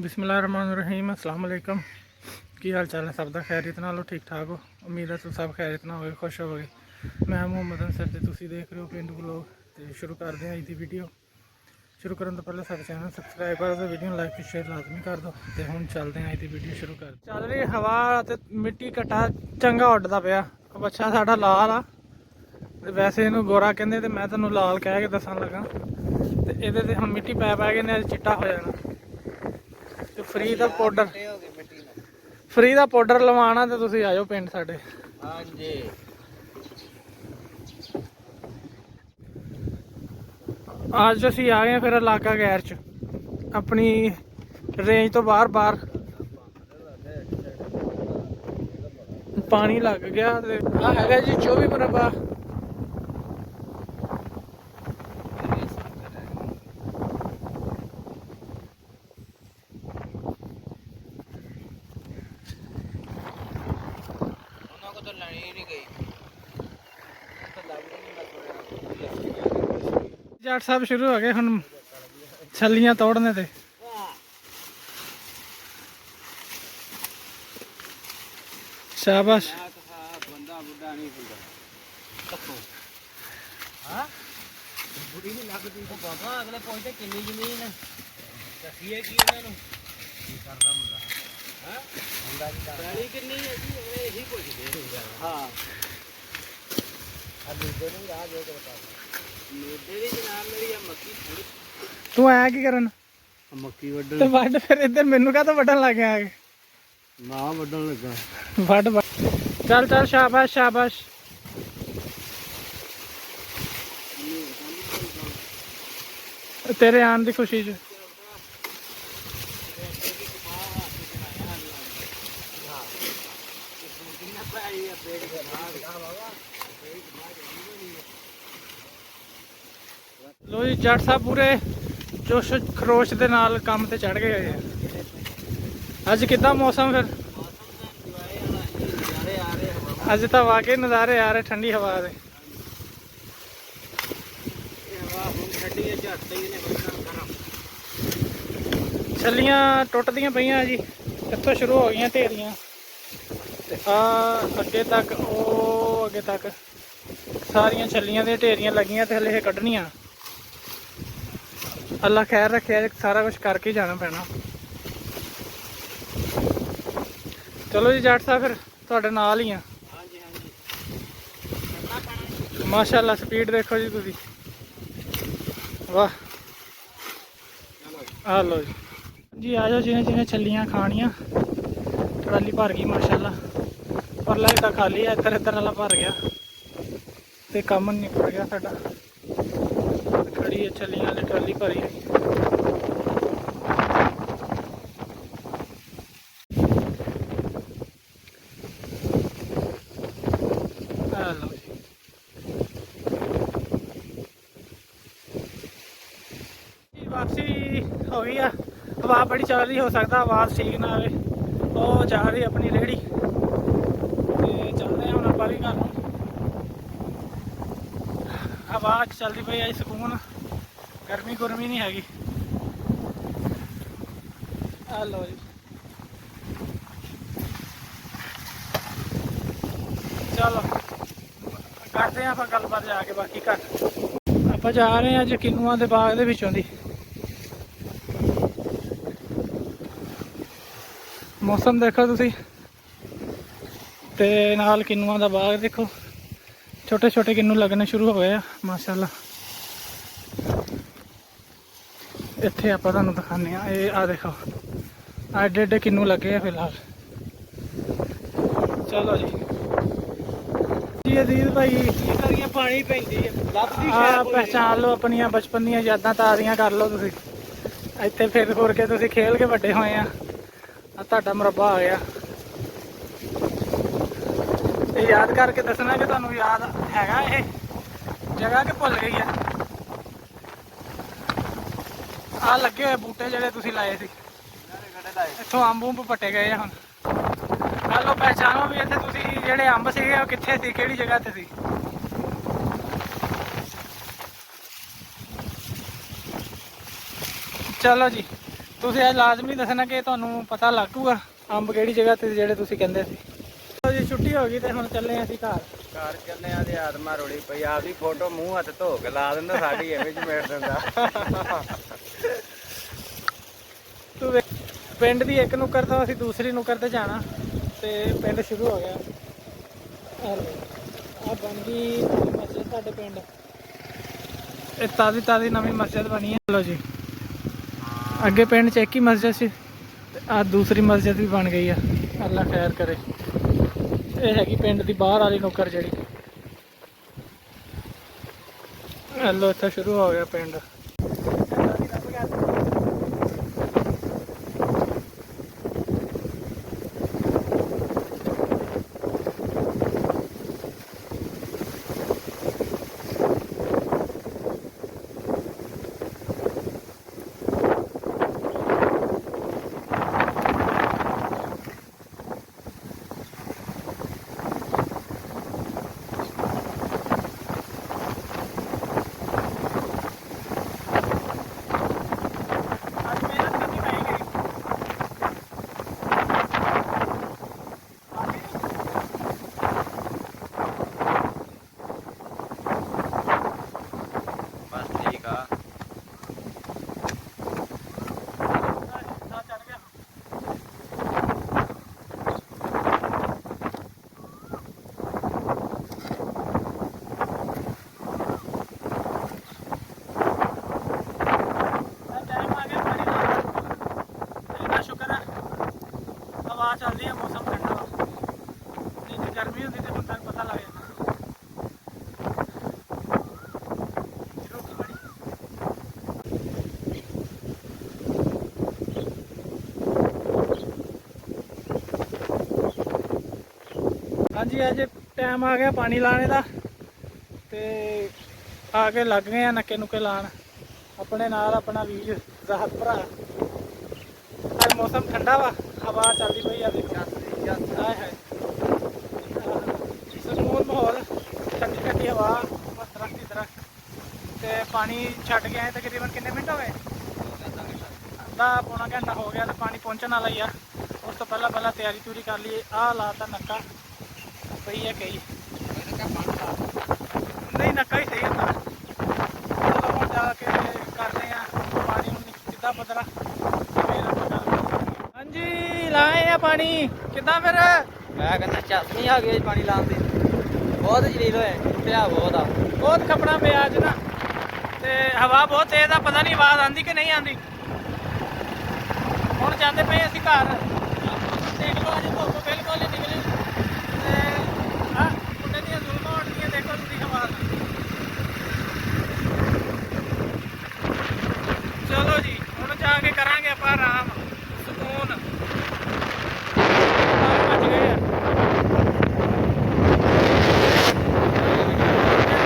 बिस्मिल्लाहिर्रहमानिर्रहीम अस्सलाम वालेकुम। की हाल चाल है सब का? खैरियत नाल हो? ठीक ठाक हो? उम्मीद है तुम सब खैरियत ना हो, खुश होवोगे। मैं मुहम्मद अंसर ते तुसी देख रहे हो पेंडू ब्लॉग। तो शुरू करते हैं अज की वीडियो। शुरू करने तो पहले सारे चैनल सबसक्राइब कर दो, वीडियो लाइक ते शेयर लाजमी कर दो। तो हुण चलते हैं अज की वीडियो शुरू कर। चल रही हवा ते मिट्टी घट्टा चंगा उड्डदा पिया। बच्चा साडा लाल आ, वैसे इनू गोरा कहंदे ते मैं तैनूं लाल कह के दसन लगा। तो ये हम मिट्टी पै पै के इन्हें चिट्टा हो जाना। तो फ्री का पाउडर लवाना तो तुसीं आजो पिंड साडे। हाँ जी अज असी आ गए फिर इलाका गैर च अपनी रेंज तो बाहर बाहर पानी लग गया। है जी 24 मरबा। जट साहब शुरू हो गए हम छलियां तोड़ने ते। शाबाश। अगले पहुंचते किन्नी जमीन दसीए की किन्नी है जी अगले यही पुछदे। हाँ तू आया की करन? मक्की तो वड फिर इधर मैनू क्या तो वड्डन लग गया आके? ना वड्डन लगा वड चल चल शाबाश शाबाश। तेरे आने की खुशी च लो जी जट साहब पूरे जोश खरोश के नाल काम ते चढ़ गए हैं। अज किदा मौसम फिर? अज तो वाकई नज़ारे आ रहे ठंडी हवा दे। छलियां टुटदियां पईयां जी, इत्थों शुरू हो गई ढेरियां अगे तक अगे तक सारिया छलियां दी ढेरियां लगियां ते हले कड्ढनियां। अल्लाह खैर रखे, सारा कुछ करके ही जाना पैना। चलो जी जट साहब फिर तुहाडे नाल ही आ। माशाअल्लाह स्पीड देखो जी तुसी, वाह। आ लो जी आ जाओ जिन्हें जिन्हें छलियां खानियां। ट्राली भर गई माशाअल्लाह, परला हिस्सा खाली है, इधर इधर वाला भर गया तो कम निपट गया साडा। खड़ी है छलियां वाली ट्राली भरी हुई। वापसी हो गई है, हवा बड़ी चल रही, हो सकता आवाज़ ठीक ना आए। वो जा रही अपनी रेहड़ी चलते हैं हम आप भी घर। हवा चलती पई है सुकून, गर्मी गुरमी नहीं हैगी। लो जी चलो करते हैं आप गलबात जाके बाकी घर। आप जा रहे हैं अज किन्नुआं दे बाग दे विचों दी। मौसम देखो तुसी ते नाल किन्नुआं दा बाग देखो, छोटे छोटे किन्नू लगने शुरू हो गए माशाअल्लाह। इत्थे आपां तुहानूं दिखाने आ, आ देखो एडे एडे किन्नू लगे हैं फिलहाल। चलो जी अजीज भाई पानी पैंदी पहचान लो अपनिया बचपन दी यादां ताज़ियां कर लो तुसी। इत्थे फिर फुर के तुसी खेल के वड्डे होए आ, तुहाडा मुरब्बा आ गया। याद करके दसना कि तुहानूं याद हैगा ये जगह कि भुल गई है। आ लगे हुए बूटे जिहड़े तुसी लाए सी, इत्थों अंब उंब पट्टे गए हुण। लो पहचानो भी इत्थे तुसी जिहड़े अंब सीगे ओह कित्थे सी, किहड़ी जगह ते सी। चलो जी ਤੁਸੀਂ ਇਹ ਲਾਜ਼ਮੀ ਦੱਸਣਾ ਕਿ ਤੁਹਾਨੂੰ ਪਤਾ ਲੱਗੂਗਾ ਅੰਬ ਕਿਹੜੀ ਜਗ੍ਹਾ ਤੇ ਜਿਹੜੇ ਤੁਸੀਂ ਕਹਿੰਦੇ ਸੀ। ਚਲੋ ਜੀ ਛੁੱਟੀ ਹੋ ਗਈ ਤੇ ਹੁਣ ਚੱਲੇ ਅਸੀਂ ਘਰ। ਘਰ ਚੱਲੇ ਆ ਤੇ ਆਤਮਾ ਰੋੜੀ ਪਈ, ਆਪਦੀ ਫੋਟੋ ਮੂੰਹ ਹੱਥ ਧੋ ਕੇ ਲਾ ਦਿੰਦਾ, ਸਾਡੀ ਇਮੇਜ ਮੇਟ ਦਿੰਦਾ। ਤੂੰ ਪਿੰਡ ਦੀ ਇੱਕ ਨੁੱਕਰ ਤੋਂ ਅਸੀਂ ਦੂਸਰੀ ਨੁੱਕਰ ਤੇ ਜਾਣਾ ਤੇ ਪਿੰਡ ਸ਼ੁਰੂ ਹੋ ਗਿਆ। ਆ ਬਣ ਗਈ ਮਸਜਿਦ ਸਾਡੇ ਪਿੰਡ, ਇਹ ਤਾਜ਼ੀ ਤਾਜ਼ੀ ਨਵੀਂ ਮਸਜਿਦ ਬਣੀ ਹੈ। ਚਲੋ ਜੀ ਅੱਗੇ ਪਿੰਡ 'ਚ ਇੱਕ ਹੀ ਮਸਜਿਦ ਸੀ ਤੇ ਆ ਦੂਸਰੀ ਮਸਜਿਦ ਵੀ ਬਣ ਗਈ ਆ। ਅੱਲਾ ਖੈਰ ਕਰੇ। ਇਹ ਹੈਗੀ ਪਿੰਡ ਦੀ ਬਾਹਰ ਵਾਲੀ ਨੁੱਕਰ ਜਿਹੜੀ। ਲੋ ਇੱਥੇ ਸ਼ੁਰੂ ਹੋ ਗਿਆ ਪਿੰਡ। ਚੱਲਦੀ ਹੈ, ਮੌਸਮ ਠੰਡਾ ਵਾ, ਨਹੀਂ ਤੇ ਗਰਮੀ ਹੁੰਦੀ ਤੇ ਬੰਦਾ ਨੂੰ ਪਤਾ ਲੱਗ ਜਾਂਦਾ। ਹਾਂਜੀ ਅੱਜ ਟਾਈਮ ਆ ਗਿਆ ਪਾਣੀ ਲਾਣੇ ਦਾ ਤੇ ਆ ਕੇ ਲੱਗ ਗਏ ਆ ਨੱਕੇ ਨੁੱਕੇ ਲਾਣ। ਆਪਣੇ ਨਾਲ ਆਪਣਾ ਵੀਰ ਰਾਹਤ ਭਰਾ। ਅੱਜ ਮੌਸਮ ਠੰਡਾ ਵਾ, ਹਵਾ ਚੱਲਦੀ ਪਈ ਆ। ਦੇਖਿਆ ਹਾਏ ਹਾਏ ਸਕੂਨ ਮਾਹੌਲ, ਠੰਡੀ ਠੰਡੀ ਹਵਾ, ਦਰਖਤ ਹੀ ਦਰਖਤ। ਤੇ ਪਾਣੀ ਛੱਡ ਗਿਆ ਤਕਰੀਬਨ ਕਿੰਨੇ ਮਿੰਟ ਹੋ ਗਏ? ਅੱਧਾ ਪੌਣਾ ਘੰਟਾ ਹੋ ਗਿਆ ਤੇ ਪਾਣੀ ਪਹੁੰਚਣ ਵਾਲਾ ਹੀ ਆ। ਉਸ ਤੋਂ ਪਹਿਲਾਂ ਤਿਆਰੀ ਤੂਰੀ ਕਰ ਲਈਏ। ਆਹ ਲਾਤਾ ਨੱਕਾ ਪਈ ਹੈ ਕਈ, ਨਹੀਂ ਨੱਕਾ ਹੀ ਸਹੀ ਹੁੰਦਾ। ਚਲੋ ਹੁਣ ਜਾ ਕੇ ਕਰਦੇ ਆ ਪਾਣੀ ਨੂੰ ਕਿੱਦਾਂ ਪੱਧਰਾ। ਹਾਂਜੀ ਲਾਏ ਆ ਪਾਣੀ, ਕਿੱਦਾਂ ਫਿਰ? ਮੈਂ ਕਹਿੰਦਾ ਚਾਸਨੀ ਆ ਗਈ ਪਾਣੀ ਲਾਉਣ ਦੀ, ਬਹੁਤ ਜਲੀਲ ਹੋਏ, ਟੁੱਟਿਆ ਬਹੁਤ ਆ, ਬਹੁਤ ਖਪਣਾ ਪਿਆ ਅੱਜ ਨਾ। ਤੇ ਹਵਾ ਬਹੁਤ ਤੇਜ਼ ਆ, ਪਤਾ ਨਹੀਂ ਆਵਾਜ਼ ਆਉਂਦੀ ਕਿ ਨਹੀਂ ਆਉਂਦੀ। ਹੁਣ ਜਾਂਦੇ ਪਏ ਅਸੀਂ ਘਰ। ਦੇਖ ਲਓ ਅੱਜ ਧੁੱਪ ਬਿਲਕੁਲ ਨਹੀਂ ਨਿਕਲੀ ਤੇ ਆਹ ਮੁੰਡੇ ਦੀਆਂ ਜ਼ੁਲਮਾਂ ਉੱਠਦੀਆਂ, ਦੇਖੋ ਤੁਸੀਂ ਹਵਾ। ਚਲੋ ਜੀ ਹੁਣ ਜਾ ਕੇ ਕਰਾਂਗੇ ਆਪਾਂ ਆਰਾਮ, ਸਕੂਨ। ਭੱਜ ਗਏ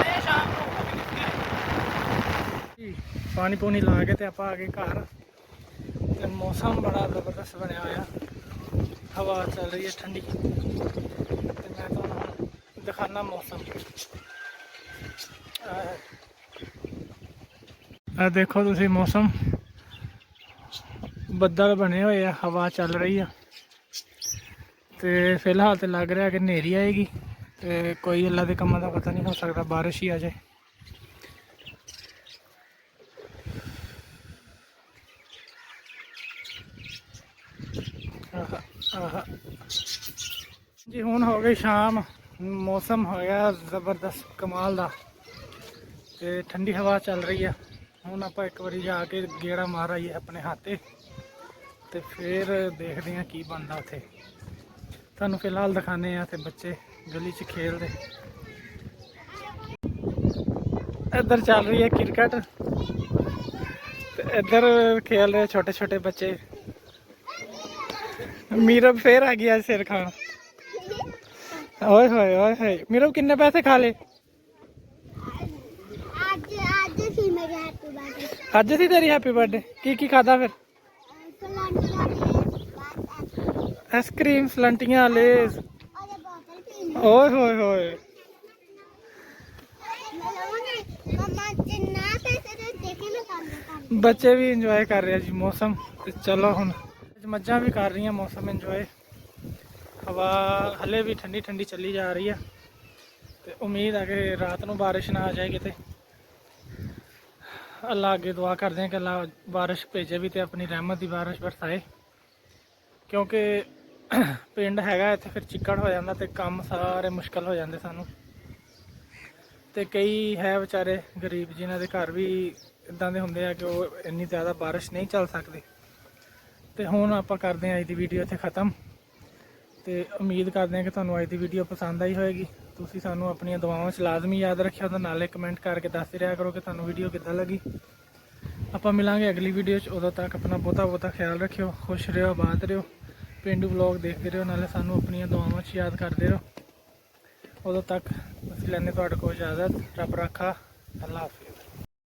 ਆ ਸ਼ਾਮ ਨੂੰ। ਪਾਣੀ ਪੂਣੀ ਲਾ ਕੇ ਤੇ ਆਪਾਂ ਆ ਗਏ ਘਰ ਤੇ ਮੌਸਮ ਬੜਾ ਜ਼ਬਰਦਸਤ ਬਣਿਆ ਹੋਇਆ, ਹਵਾ ਚੱਲ ਰਹੀ ਹੈ ਠੰਡੀ। ਤੇ ਮੈਂ ਤੁਹਾਨੂੰ ਦਿਖਾਣਾ ਮੌਸਮ। ਆ ਦੇਖੋ ਤੁਸੀਂ ਮੌਸਮ, ਬੱਦਲ ਬਣੇ ਹੋਏ ਆ, ਹਵਾ ਚੱਲ ਰਹੀ ਆ ਤੇ ਫਿਲਹਾਲ ਤੇ ਲੱਗ ਰਿਹਾ ਕਿ ਹਨੇਰੀ ਆਏਗੀ ਤੇ ਕੋਈ ਅੱਲਾ ਦੇ ਕੰਮਾਂ ਦਾ ਪਤਾ ਨਹੀਂ, ਹੋ ਸਕਦਾ ਬਾਰਿਸ਼ ਹੀ ਆ ਜਾਏ। ਜੀ ਹੁਣ ਹੋ ਗਈ ਸ਼ਾਮ, ਮੌਸਮ ਹੋ ਗਿਆ ਜ਼ਬਰਦਸਤ ਕਮਾਲ ਦਾ ਤੇ ਠੰਡੀ ਹਵਾ ਚੱਲ ਰਹੀ ਆ। ਹੁਣ ਆਪਾਂ ਇੱਕ ਵਾਰੀ ਜਾ ਕੇ ਗੇੜਾ ਮਾਰ ਆਈਏ ਆਪਣੇ ਹੱਥੇ ਤੇ ਫਿਰ ਦੇਖਦੇ ਹਾਂ ਕੀ ਬਣਦਾ ਉੱਥੇ। ਤੁਹਾਨੂੰ ਫਿਲਹਾਲ ਦਿਖਾਣੇ ਆ ਤੇ ਬੱਚੇ ਗਲੀ 'ਚ ਖੇਲਦੇ। ਇੱਧਰ ਚੱਲ ਰਹੀ ਹੈ ਕ੍ਰਿਕਟ ਤੇ ਇੱਧਰ ਖੇਲ ਰਹੇ ਛੋਟੇ ਛੋਟੇ ਬੱਚੇ। ਮੀਰਬ ਫੇਰ ਆ ਗਈ ਅੱਜ ਸਿਰ ਖਾਣ। ਓਏ ਹੋਏ ਓਏ ਹੋਏ, ਮੀਰਬ ਕਿੰਨੇ ਪੈਸੇ ਖਾ ਲਏ? ਅੱਜ ਸੀ ਤੇਰੀ ਹੈਪੀ ਬਰਥਡੇ। ਕੀ ਖਾਦਾ ਫਿਰ? ਆਈਸਕ੍ਰੀਮ, ਫਲੰਟੀਆਂ, ਲੇਜ਼। ਓਏ ਹੋਏ ਹੋਏ, ਬੱਚੇ ਵੀ ਇੰਜੋਏ ਕਰ ਰਹੇ ਜੀ ਮੌਸਮ। ਤੇ ਚਲੋ ਹੁਣ ਅੱਜ ਮੱਝਾਂ ਵੀ ਕਰ ਰਹੀਆਂ ਮੌਸਮ ਇੰਜੋਏ। ਹਵਾ ਹਲੇ ਵੀ ਠੰਡੀ ਠੰਡੀ ਚੱਲੀ ਜਾ ਰਹੀ ਆ ਤੇ ਉਮੀਦ ਹੈ ਕਿ ਰਾਤ ਨੂੰ ਬਾਰਿਸ਼ ਨਾ ਆ ਜਾਏ ਕਿਤੇ। ਅੱਲਾ ਅੱਗੇ ਦੁਆ ਕਰਦੇ ਹਾਂ ਕਿ ਅੱਲਾ ਬਾਰਿਸ਼ ਭੇਜੇ ਵੀ ਤੇ ਆਪਣੀ ਰਹਿਮਤ ਦੀ ਬਾਰਿਸ਼ ਬਰਸਾਏ, ਕਿਉਂਕਿ ਪਿੰਡ ਹੈਗਾ ਇੱਥੇ ਫਿਰ ਚਿੱਕੜ ਹੋ ਜਾਂਦਾ ਤੇ ਕੰਮ ਸਾਰੇ ਮੁਸ਼ਕਲ ਹੋ ਜਾਂਦੇ ਸਾਨੂੰ। ਤੇ ਕਈ ਹੈ ਵਿਚਾਰੇ ਗਰੀਬ ਜਿਨ੍ਹਾਂ ਦੇ ਘਰ ਵੀ ਇਦਾਂ ਦੇ ਹੁੰਦੇ ਆ ਕਿ ਉਹ ਇੰਨੀ ਜ਼ਿਆਦਾ ਬਾਰਿਸ਼ ਨਹੀਂ ਚੱਲ ਸਕਦੇ। ਤੇ ਹੁਣ ਆਪਾਂ ਕਰਦੇ ਹਾਂ ਅੱਜ ਦੀ ਵੀਡੀਓ ਇੱਥੇ ਖ਼ਤਮ ਤੇ ਉਮੀਦ ਕਰਦੇ ਹਾਂ ਕਿ ਤੁਹਾਨੂੰ ਅੱਜ ਦੀ ਵੀਡੀਓ ਪਸੰਦ ਆਈ ਹੋਏਗੀ। ਤੁਸੀਂ ਸਾਨੂੰ ਆਪਣੀਆਂ ਦੁਆਵਾਂ 'ਚ ਲਾਜ਼ਮੀ ਯਾਦ ਰੱਖਿਓ ਤੇ ਨਾਲੇ ਕਮੈਂਟ ਕਰਕੇ ਦੱਸ ਰਿਹਾ ਕਰੋ ਕਿ ਤੁਹਾਨੂੰ ਵੀਡੀਓ ਕਿੱਦਾਂ ਲੱਗੀ। ਆਪਾਂ ਮਿਲਾਂਗੇ ਅਗਲੀ ਵੀਡੀਓ 'ਚ, ਉਦੋਂ ਤੱਕ ਆਪਣਾ ਬਹੁਤਾ ਖਿਆਲ ਰੱਖਿਓ, ਖੁਸ਼ ਰਹੋ, ਆਬਾਦ ਰਹੋ, ਪੇਂਡੂ ਵਲੌਗ ਦੇਖਦੇ ਰਹੋ, ਨਾਲੇ ਸਾਨੂੰ ਆਪਣੀਆਂ ਦੁਆਵਾਂ 'ਚ ਯਾਦ ਕਰਦੇ ਰਹੋ। ਉਦੋਂ ਤੱਕ ਅਸੀਂ ਲੈਂਦੇ ਤੁਹਾਡੇ ਕੋਲ ਇਜਾਜ਼ਤ। ਰੱਬ ਰਾਖਾ। ਅੱਲਾ ਹਾਫਿਜ਼।